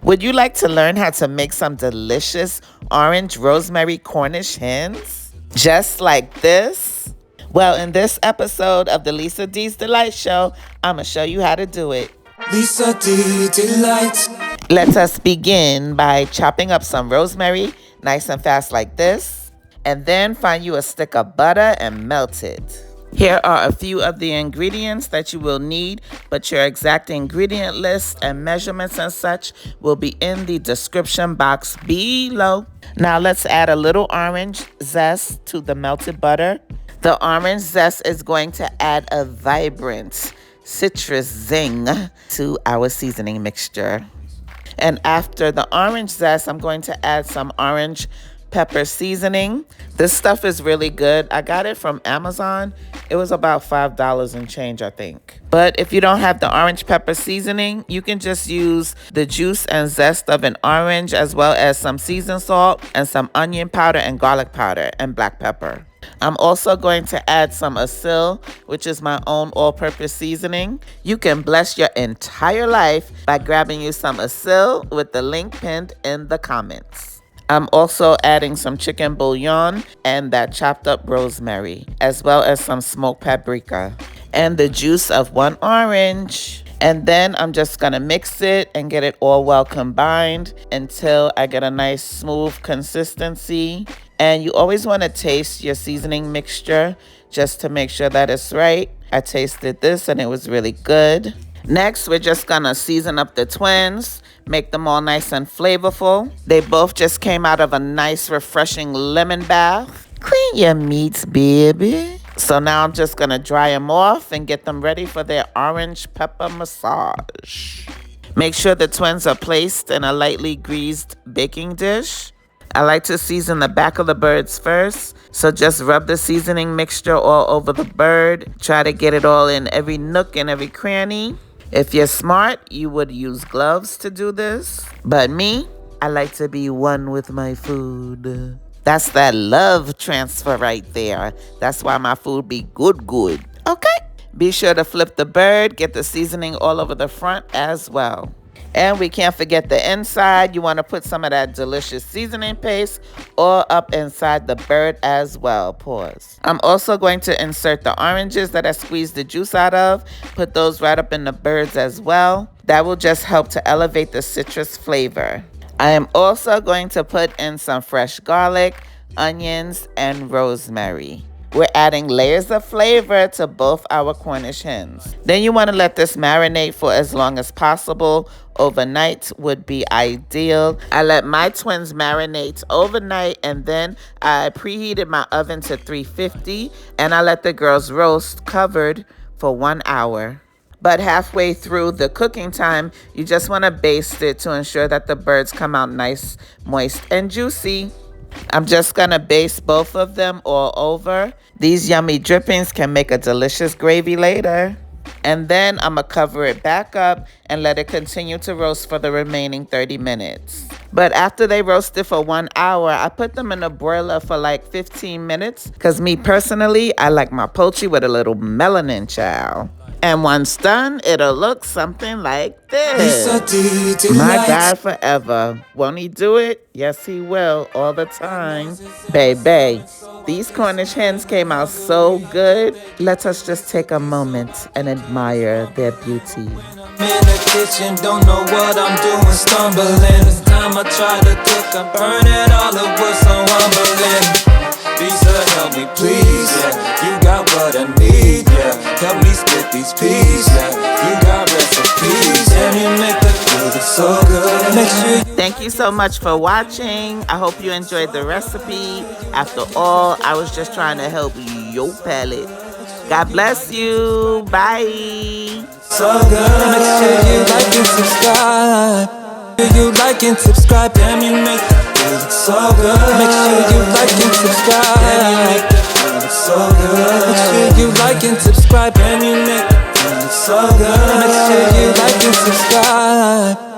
Would you like to learn how to make some delicious orange rosemary Cornish hens? Just like this? Well, in this episode of the Lisa D's Delight Show, I'm going to show you how to do it. Lisa D Delight. Let us begin by chopping up some rosemary, nice and fast like this. And then find you a stick of butter and melt it. Here are a few of the ingredients that you will need, but your exact ingredient list and measurements and such will be in the description box below. Now let's add a little orange zest to the melted butter. The orange zest is going to add a vibrant citrus zing to our seasoning mixture. And after the orange zest, I'm going to add some orange pepper seasoning. This stuff is really good. I got it from Amazon. It was about $5 and change, I think. But if you don't have the orange pepper seasoning, you can just use the juice and zest of an orange, as well as some seasoned salt and some onion powder and garlic powder and black pepper. I'm also going to add some ASIL, which is my own all-purpose seasoning. You can bless your entire life by grabbing you some ASIL with the link pinned in the comments. I'm also adding some chicken bouillon and that chopped up rosemary, as well as some smoked paprika and the juice of one orange. And then I'm just gonna mix it and get it all well combined until I get a nice smooth consistency. And you always wanna taste your seasoning mixture just to make sure that it's right. I tasted this and it was really good. Next, we're just gonna season up the twins, make them all nice and flavorful. They both just came out of a nice, refreshing lemon bath. Clean your meats, baby. So now I'm just gonna dry them off and get them ready for their orange pepper massage. Make sure the twins are placed in a lightly greased baking dish. I like to season the back of the birds first, so just rub the seasoning mixture all over the bird. Try to get it all in every nook and every cranny. If you're smart, you would use gloves to do this. But me, I like to be one with my food. That's that love transfer right there. That's why my food be good. Okay? Be sure to flip the bird, get the seasoning all over the front as well. And we can't forget the inside. You want to put some of that delicious seasoning paste all up inside the bird as well. Pause. I'm also going to insert the oranges that I squeezed the juice out of. Put those right up in the birds as well. That will just help to elevate the citrus flavor. I am also going to put in some fresh garlic, onions, and rosemary. We're adding layers of flavor to both our Cornish hens. Then you want to let this marinate for as long as possible. Overnight would be ideal. I let my twins marinate overnight, and then I preheated my oven to 350, and I let the girls roast covered for 1 hour. But halfway through the cooking time, you just want to baste it to ensure that the birds come out nice, moist, and juicy. I'm just gonna baste both of them all over. These yummy drippings can make a delicious gravy later. And then I'm gonna cover it back up and let it continue to roast for the remaining 30 minutes. But after they roasted for 1 hour, I put them in a broiler for like 15 minutes. Cause me personally, I like my poultry with a little melanin, child. And once done, it'll look something like this. My God, forever. Won't he do it? Yes, he will, all the time. Baby, these Cornish hens came out so good. Let us just take a moment and admire their beauty. I'm in the kitchen, don't know what I'm doing, stumbling. This time I try to cook, I'm burning all the wood, so I'm rumbling. Lisa, help me please, yeah. You got what I need, yeah. Help me split these peas, yeah. You got recipes, and you make the food so good. Make sure. Thank you so much for watching. I hope you enjoyed the recipe. After all, I was just trying to help your palate. God bless you. Bye. So good. Make sure you like and subscribe. You like and subscribe, damn you make the food so good. Make sure you like and subscribe, damn you make the food so good. Make sure you like and subscribe, damn you make the food so good. Make sure you like and subscribe.